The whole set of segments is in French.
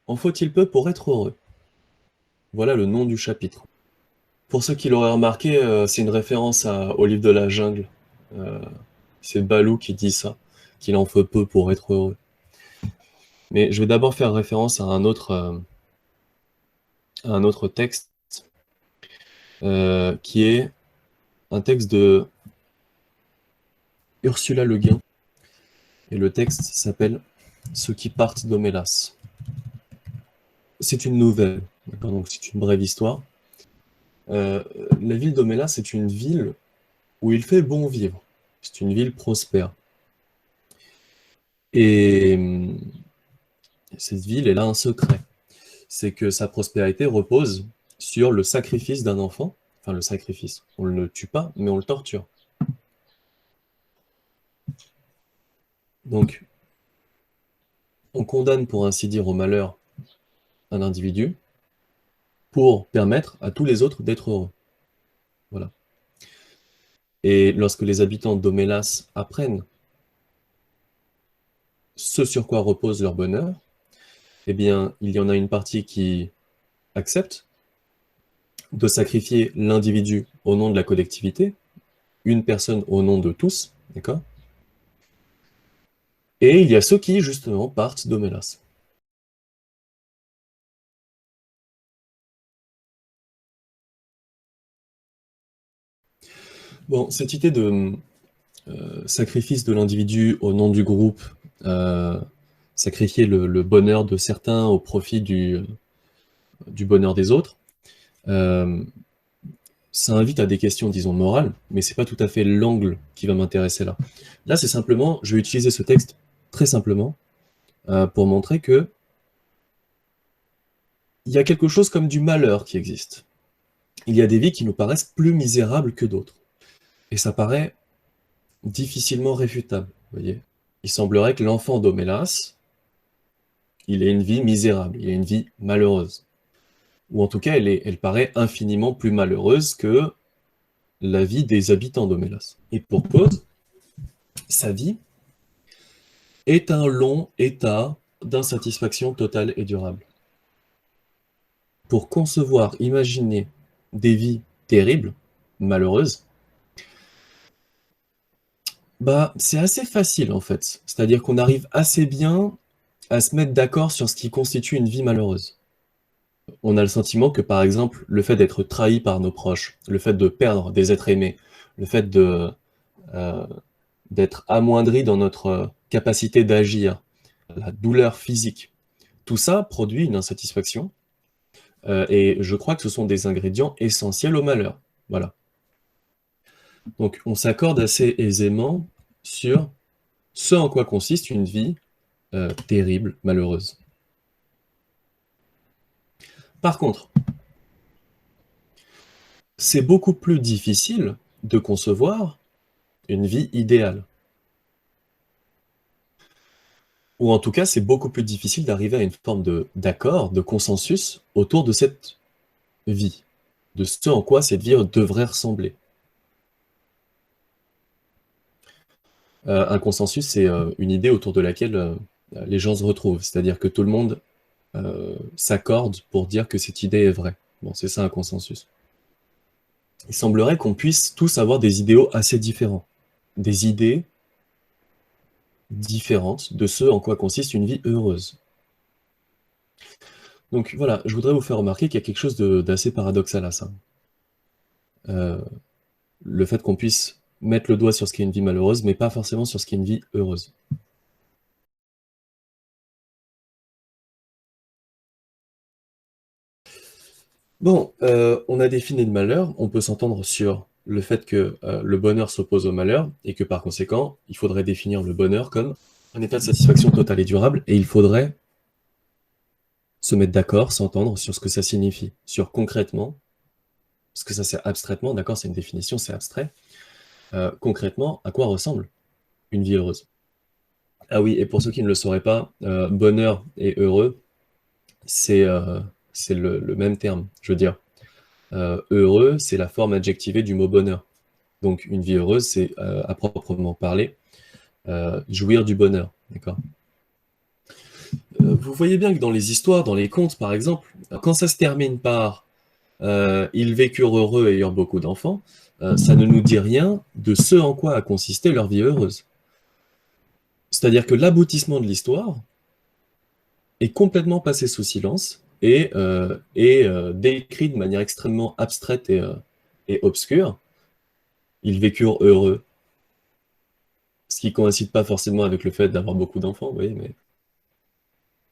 En faut-il peu pour être heureux? Voilà le nom du chapitre. Pour ceux qui l'auraient remarqué, c'est une référence au livre de la jungle. Euh, c'est Balou qui dit ça, qu'il en faut peu pour être heureux. Mais je vais d'abord faire référence à un autre texte, qui est un texte de Ursula Le Guin, et le texte s'appelle Ceux qui partent d'Homélas. C'est une nouvelle, d'accord, donc c'est une brève histoire. Euh, la ville d'Homélas est une ville où il fait bon vivre. C'est une ville prospère. Et cette ville, elle a un secret. C'est que sa prospérité repose sur le sacrifice d'un enfant. Enfin, le sacrifice. On ne le tue pas, mais on le torture. Donc, on condamne, pour ainsi dire, au malheur un individu pour permettre à tous les autres d'être heureux. Voilà. Et lorsque les habitants d'Homélas apprennent ce sur quoi repose leur bonheur, eh bien, il y en a une partie qui accepte de sacrifier l'individu au nom de la collectivité, une personne au nom de tous, d'accord? Et il y a ceux qui, justement, partent d'Homélas. Bon, cette idée de sacrifice de l'individu au nom du groupe, euh, sacrifier le bonheur de certains au profit du bonheur des autres, euh, ça invite à des questions, disons, morales, mais c'est pas tout à fait l'angle qui va m'intéresser là. Là, c'est simplement, je vais utiliser ce texte très simplement pour montrer que il y a quelque chose comme du malheur qui existe. Il y a des vies qui nous paraissent plus misérables que d'autres. Et ça paraît difficilement réfutable, vous voyez. Il semblerait que l'enfant d'Homélas, il ait une vie misérable, il ait une vie malheureuse. Ou en tout cas, elle paraît infiniment plus malheureuse que la vie des habitants d'Homélas. Et pour cause, sa vie est un long état d'insatisfaction totale et durable. Pour concevoir, imaginer des vies terribles, malheureuses, bah, c'est assez facile en fait. C'est-à-dire qu'on arrive assez bien à se mettre d'accord sur ce qui constitue une vie malheureuse. On a le sentiment que, par exemple, le fait d'être trahi par nos proches, le fait de perdre des êtres aimés, le fait euh, d'être amoindri dans notre capacité d'agir, la douleur physique, tout ça produit une insatisfaction, et je crois que ce sont des ingrédients essentiels au malheur. Voilà. Donc, on s'accorde assez aisément sur ce en quoi consiste une vie terrible, malheureuse. Par contre, c'est beaucoup plus difficile de concevoir une vie idéale. Ou en tout cas, c'est beaucoup plus difficile d'arriver à une forme d'accord, de consensus autour de cette vie, de ce en quoi cette vie devrait ressembler. Un consensus, c'est une idée autour de laquelle les gens se retrouvent, c'est-à-dire que tout le monde s'accorde pour dire que cette idée est vraie. Bon, c'est ça un consensus. Il semblerait qu'on puisse tous avoir des idéaux assez différents, des idées différentes de ce en quoi consiste une vie heureuse. Donc voilà, je voudrais vous faire remarquer qu'il y a quelque chose d'assez paradoxal à ça. Euh, le fait qu'on puisse mettre le doigt sur ce qui est une vie malheureuse, mais pas forcément sur ce qui est une vie heureuse. Bon, on a défini le malheur, on peut s'entendre sur le fait que le bonheur s'oppose au malheur, et que par conséquent, il faudrait définir le bonheur comme un état de satisfaction totale et durable, et il faudrait se mettre d'accord, s'entendre sur ce que ça signifie, sur concrètement, parce que ça c'est abstraitement, d'accord, c'est une définition, c'est abstrait, concrètement, à quoi ressemble une vie heureuse. Ah oui, et pour ceux qui ne le sauraient pas, bonheur et heureux, c'est le même terme, je veux dire. Heureux, c'est la forme adjectivée du mot bonheur. Donc une vie heureuse, c'est à proprement parler jouir du bonheur, d'accord? Vous voyez bien que dans les histoires, dans les contes par exemple, quand ça se termine par ils vécurent heureux ayant beaucoup d'enfants, ça ne nous dit rien de ce en quoi a consisté leur vie heureuse. C'est-à-dire que l'aboutissement de l'histoire est complètement passé sous silence et décrit de manière extrêmement abstraite et obscure. Ils vécurent heureux, ce qui coïncide pas forcément avec le fait d'avoir beaucoup d'enfants, vous voyez,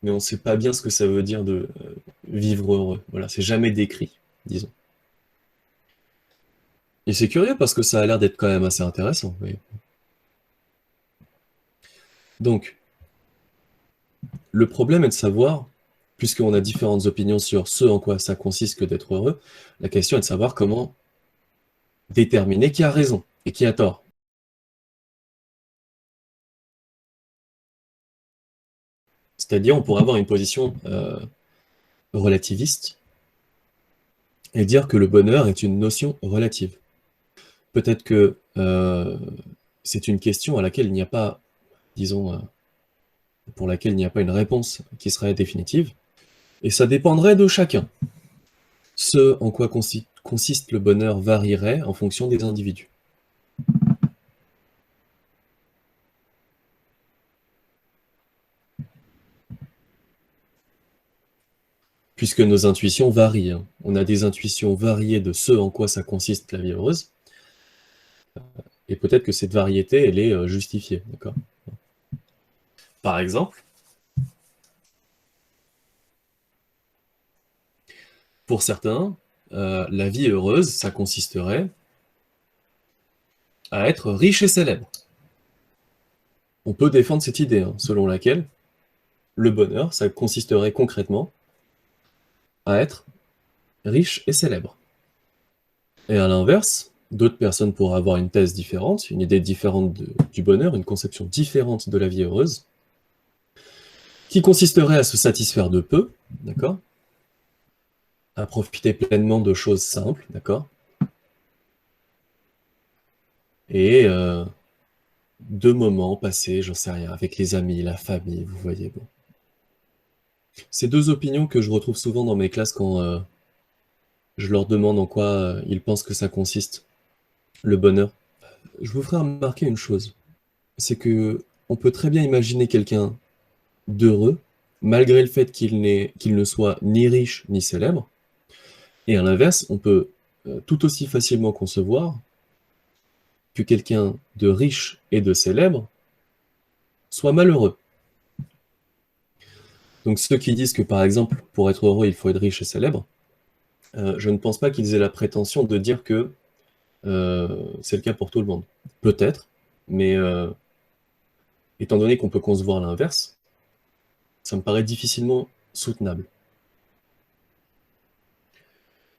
mais on sait pas bien ce que ça veut dire de vivre heureux. Voilà, c'est jamais décrit, disons. Et c'est curieux parce que ça a l'air d'être quand même assez intéressant, vous voyez. Donc, le problème est de savoir, puisqu'on a différentes opinions sur ce en quoi ça consiste que d'être heureux, la question est de savoir comment déterminer qui a raison et qui a tort. C'est-à-dire, on pourrait avoir une position relativiste et dire que le bonheur est une notion relative. Peut-être que c'est une question à laquelle il n'y a pas, disons, pour laquelle il n'y a pas une réponse qui serait définitive, et ça dépendrait de chacun. Ce en quoi consiste le bonheur varierait en fonction des individus. Puisque nos intuitions varient. Hein. On a des intuitions variées de ce en quoi ça consiste la vie heureuse, et peut-être que cette variété, elle est justifiée. D'accord ? Par exemple, pour certains, la vie heureuse, ça consisterait à être riche et célèbre. On peut défendre cette idée, hein, selon laquelle le bonheur, ça consisterait concrètement à être riche et célèbre. Et à l'inverse, d'autres personnes pourraient avoir une thèse différente, une idée différente du bonheur, une conception différente de la vie heureuse, qui consisterait à se satisfaire de peu, d'accord, à profiter pleinement de choses simples, d'accord, et de moments passés, j'en sais rien, avec les amis, la famille, vous voyez. Bon. C'est deux opinions que je retrouve souvent dans mes classes quand je leur demande en quoi ils pensent que ça consiste, le bonheur. Je vous ferai remarquer une chose, c'est que on peut très bien imaginer quelqu'un d'heureux, malgré le fait qu'il ne soit ni riche ni célèbre, et à l'inverse, on peut tout aussi facilement concevoir que quelqu'un de riche et de célèbre soit malheureux. Donc ceux qui disent que par exemple, pour être heureux, il faut être riche et célèbre, je ne pense pas qu'ils aient la prétention de dire que c'est le cas pour tout le monde. Peut-être, mais étant donné qu'on peut concevoir l'inverse, ça me paraît difficilement soutenable.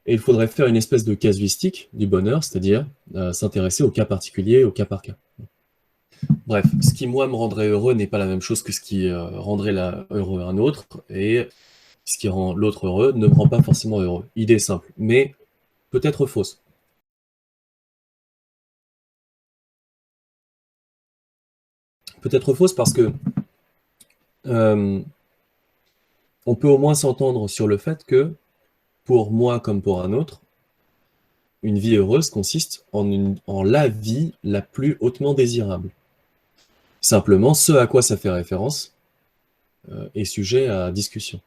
Et il faudrait faire une espèce de casuistique du bonheur, c'est-à-dire s'intéresser au cas particulier, au cas par cas. Bref, ce qui moi me rendrait heureux n'est pas la même chose que ce qui rendrait heureux un autre, et ce qui rend l'autre heureux ne me rend pas forcément heureux. Idée simple, mais peut-être fausse. Peut-être fausse parce que euh, on peut au moins s'entendre sur le fait que, pour moi comme pour un autre, une vie heureuse consiste en la vie la plus hautement désirable. Simplement, ce à quoi ça fait référence est sujet à discussion.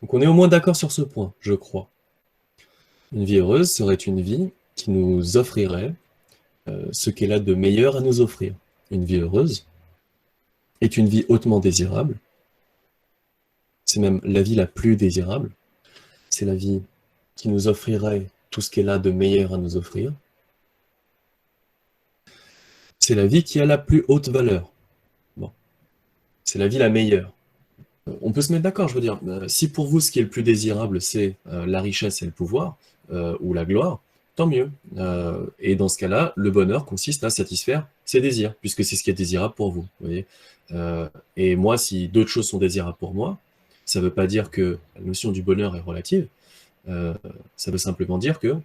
Donc on est au moins d'accord sur ce point, je crois. Une vie heureuse serait une vie qui nous offrirait ce qu'elle a de meilleur à nous offrir. Une vie heureuse est une vie hautement désirable. C'est même la vie la plus désirable. C'est la vie qui nous offrirait tout ce qu'elle a de meilleur à nous offrir. C'est la vie qui a la plus haute valeur. Bon. C'est la vie la meilleure. On peut se mettre d'accord, je veux dire, si pour vous ce qui est le plus désirable, c'est la richesse et le pouvoir, ou la gloire, tant mieux. Et dans ce cas-là, le bonheur consiste à satisfaire ses désirs, puisque c'est ce qui est désirable pour vous. Vous voyez. Et moi, si d'autres choses sont désirables pour moi, ça ne veut pas dire que la notion du bonheur est relative, ça veut simplement dire que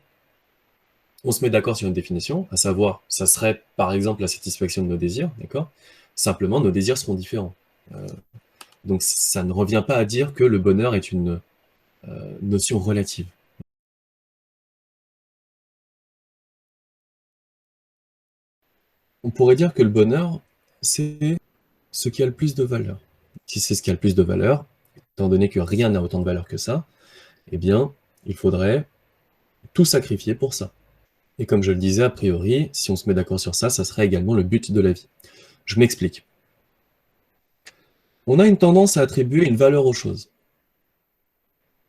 on se met d'accord sur une définition, à savoir, ça serait par exemple la satisfaction de nos désirs, d'accord? Simplement, nos désirs seront différents. Donc ça ne revient pas à dire que le bonheur est une notion relative. On pourrait dire que le bonheur, c'est ce qui a le plus de valeur. Si c'est ce qui a le plus de valeur, étant donné que rien n'a autant de valeur que ça, eh bien, il faudrait tout sacrifier pour ça. Et comme je le disais, a priori, si on se met d'accord sur ça, ça serait également le but de la vie. Je m'explique. On a une tendance à attribuer une valeur aux choses.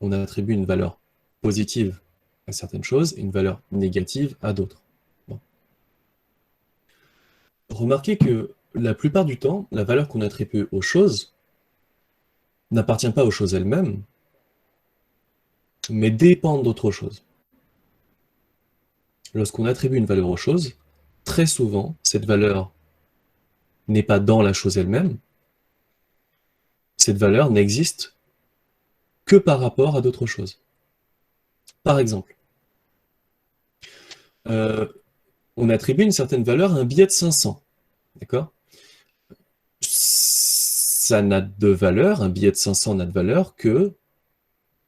On attribue une valeur positive à certaines choses et une valeur négative à d'autres. Bon. Remarquez que la plupart du temps, la valeur qu'on attribue aux choses n'appartient pas aux choses elles-mêmes, mais dépend d'autre chose. Lorsqu'on attribue une valeur aux choses, très souvent, cette valeur n'est pas dans la chose elle-même, cette valeur n'existe que par rapport à d'autres choses. Par exemple, euh, on attribue une certaine valeur à un billet de 500, d'accord? Ça n'a de valeur, un billet de 500 n'a de valeur que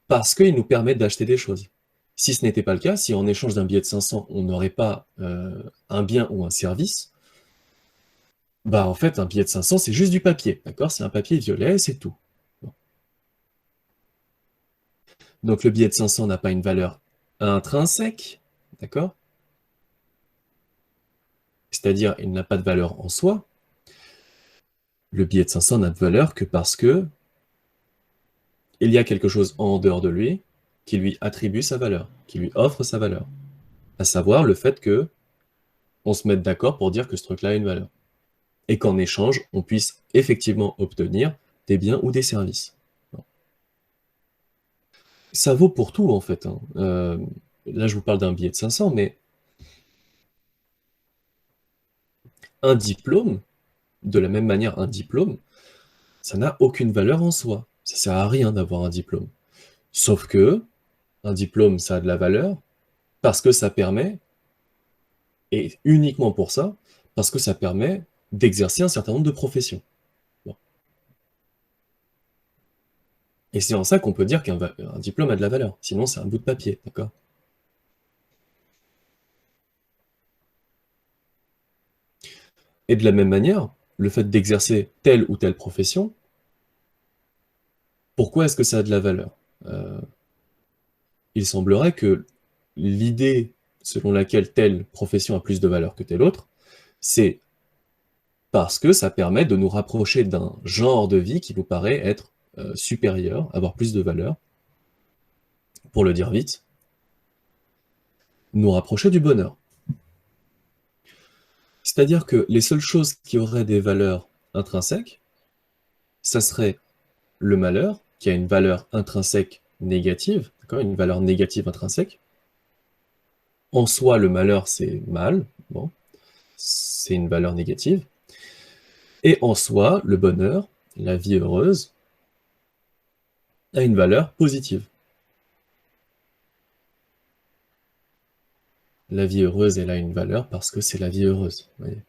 parce qu'il nous permet d'acheter des choses. Si ce n'était pas le cas, si en échange d'un billet de 500, on n'aurait pas un bien ou un service, bah en fait, un billet de 500, c'est juste du papier, d'accord? C'est un papier violet, c'est tout. Bon. Donc le billet de 500 n'a pas une valeur intrinsèque, d'accord? C'est-à-dire, il n'a pas de valeur en soi. Le billet de 500 n'a de valeur que parce que il y a quelque chose en dehors de lui qui lui attribue sa valeur, qui lui offre sa valeur. À savoir le fait que on se mette d'accord pour dire que ce truc-là a une valeur. Et qu'en échange, on puisse effectivement obtenir des biens ou des services. Ça vaut pour tout, en fait, hein. Là, je vous parle d'un billet de 500, mais un diplôme, de la même manière, un diplôme, ça n'a aucune valeur en soi. Ça sert à rien d'avoir un diplôme. Sauf que un diplôme, ça a de la valeur parce que ça permet, et uniquement pour ça, parce que ça permet d'exercer un certain nombre de professions. Bon. Et c'est en ça qu'on peut dire qu'un diplôme a de la valeur. Sinon, c'est un bout de papier, d'accord? Et de la même manière, le fait d'exercer telle ou telle profession, pourquoi est-ce que ça a de la valeur? Il semblerait que l'idée selon laquelle telle profession a plus de valeur que telle autre, c'est parce que ça permet de nous rapprocher d'un genre de vie qui nous paraît être supérieur, avoir plus de valeur, pour le dire vite, nous rapprocher du bonheur. C'est-à-dire que les seules choses qui auraient des valeurs intrinsèques, ça serait le malheur, qui a une valeur intrinsèque négative, d'accord, une valeur négative intrinsèque. En soi, le malheur, c'est mal, bon, c'est une valeur négative. Et en soi, le bonheur, la vie heureuse, a une valeur positive. La vie heureuse, elle a une valeur parce que c'est la vie heureuse. Vous voyez.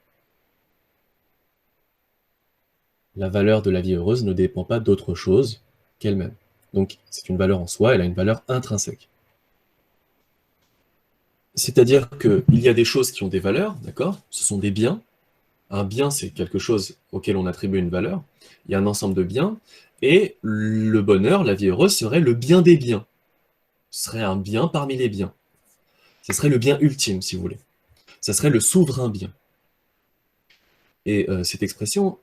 La valeur de la vie heureuse ne dépend pas d'autre chose qu'elle-même. Donc, c'est une valeur en soi, elle a une valeur intrinsèque. C'est-à-dire qu'il y a des choses qui ont des valeurs, d'accord? Ce sont des biens. Un bien, c'est quelque chose auquel on attribue une valeur. Il y a un ensemble de biens. Et le bonheur, la vie heureuse, serait le bien des biens. Ce serait un bien parmi les biens. Ce serait le bien ultime, si vous voulez. Ça serait le souverain bien. Et cette expression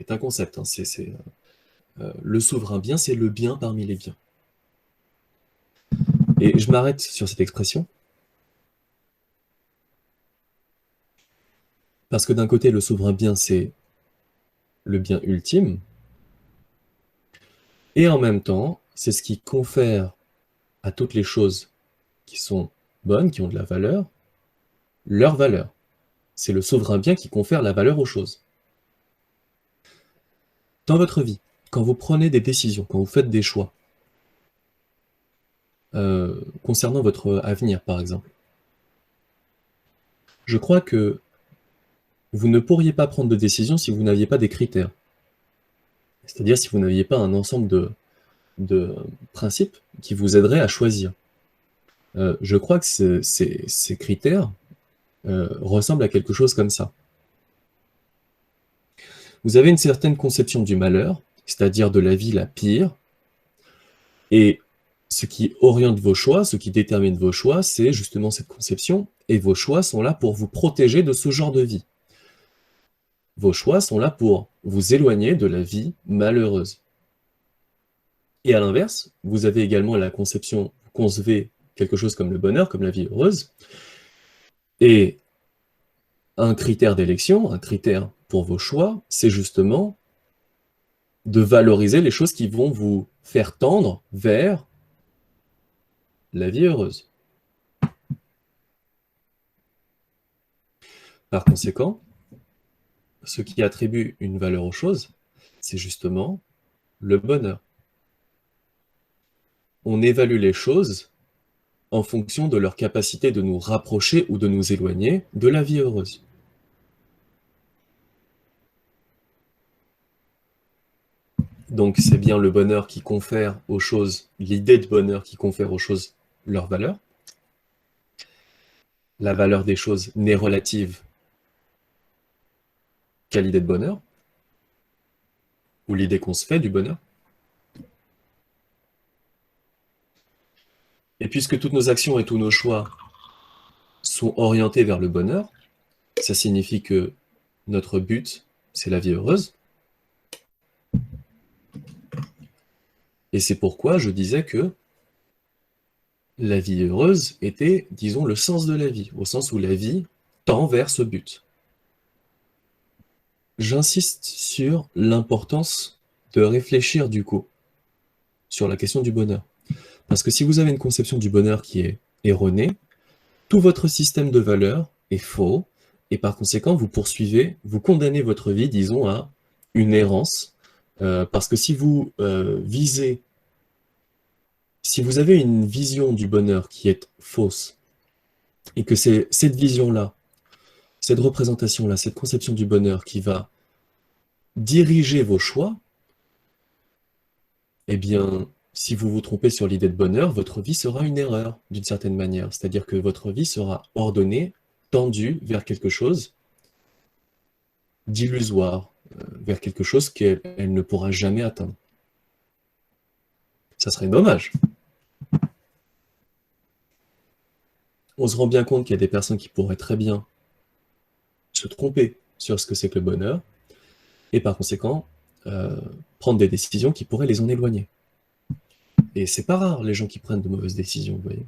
est un concept. Hein. Le souverain bien, c'est le bien parmi les biens. Et je m'arrête sur cette expression parce que d'un côté, le souverain bien, c'est le bien ultime, et en même temps, c'est ce qui confère à toutes les choses qui sont bonnes, qui ont de la valeur, leur valeur. C'est le souverain bien qui confère la valeur aux choses. Dans votre vie, quand vous prenez des décisions, quand vous faites des choix, concernant votre avenir, par exemple, je crois que Vous ne pourriez pas prendre de décision si vous n'aviez pas des critères. C'est-à-dire si vous n'aviez pas un ensemble de principes qui vous aideraient à choisir. Je crois que ces critères ressemblent à quelque chose comme ça. Vous avez une certaine conception du malheur, c'est-à-dire de la vie la pire, et ce qui oriente vos choix, ce qui détermine vos choix, c'est justement cette conception, et vos choix sont là pour vous protéger de ce genre de vie. Vos choix sont là pour vous éloigner de la vie malheureuse. Et à l'inverse, vous avez également la conception, vous concevez quelque chose comme le bonheur, comme la vie heureuse, et un critère d'élection, un critère pour vos choix, c'est justement de valoriser les choses qui vont vous faire tendre vers la vie heureuse. Par conséquent, ce qui attribue une valeur aux choses, c'est justement le bonheur. On évalue les choses en fonction de leur capacité de nous rapprocher ou de nous éloigner de la vie heureuse. Donc c'est bien le bonheur qui confère aux choses, l'idée de bonheur qui confère aux choses leur valeur. La valeur des choses n'est relative qu'à l'idée de bonheur, ou l'idée qu'on se fait du bonheur. Et puisque toutes nos actions et tous nos choix sont orientés vers le bonheur, ça signifie que notre but, c'est la vie heureuse. Et c'est pourquoi je disais que la vie heureuse était, disons, le sens de la vie, au sens où la vie tend vers ce but. J'insiste sur l'importance de réfléchir du coup sur la question du bonheur. Parce que si vous avez une conception du bonheur qui est erronée, tout votre système de valeurs est faux, et par conséquent, vous poursuivez, vous condamnez votre vie, disons, à une errance, parce que si vous visez, si vous avez une vision du bonheur qui est fausse, et que c'est cette vision-là, cette représentation-là, cette conception du bonheur qui va diriger vos choix, eh bien, si vous vous trompez sur l'idée de bonheur, votre vie sera une erreur, d'une certaine manière. C'est-à-dire que votre vie sera ordonnée, tendue vers quelque chose d'illusoire, vers quelque chose qu'elle ne pourra jamais atteindre. Ça serait dommage. On se rend bien compte qu'il y a des personnes qui pourraient très bien se tromper sur ce que c'est que le bonheur, et par conséquent, prendre des décisions qui pourraient les en éloigner. Et c'est pas rare, les gens qui prennent de mauvaises décisions, vous voyez.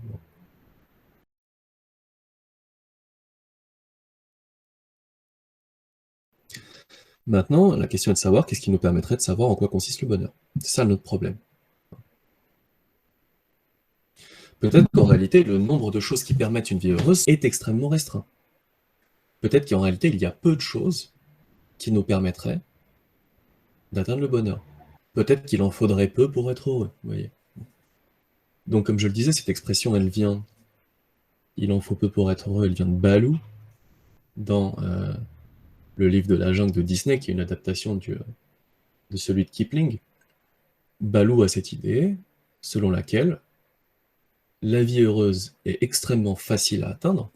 Maintenant, la question est de savoir qu'est-ce qui nous permettrait de savoir en quoi consiste le bonheur. C'est ça notre problème. Peut-être qu'en réalité, le nombre de choses qui permettent une vie heureuse est extrêmement restreint. Peut-être qu'en réalité, il y a peu de choses qui nous permettraient d'atteindre le bonheur. Peut-être qu'il en faudrait peu pour être heureux, vous voyez. Donc, comme je le disais, cette expression, elle vient, il en faut peu pour être heureux, elle vient de Baloo, dans le livre de la jungle de Disney, qui est une adaptation de celui de Kipling. Baloo a cette idée, selon laquelle la vie heureuse est extrêmement facile à atteindre,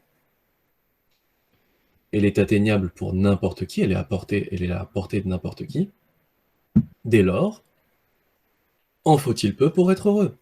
elle est atteignable pour n'importe qui, elle est à portée de n'importe qui. Dès lors, en faut-il peu pour être heureux?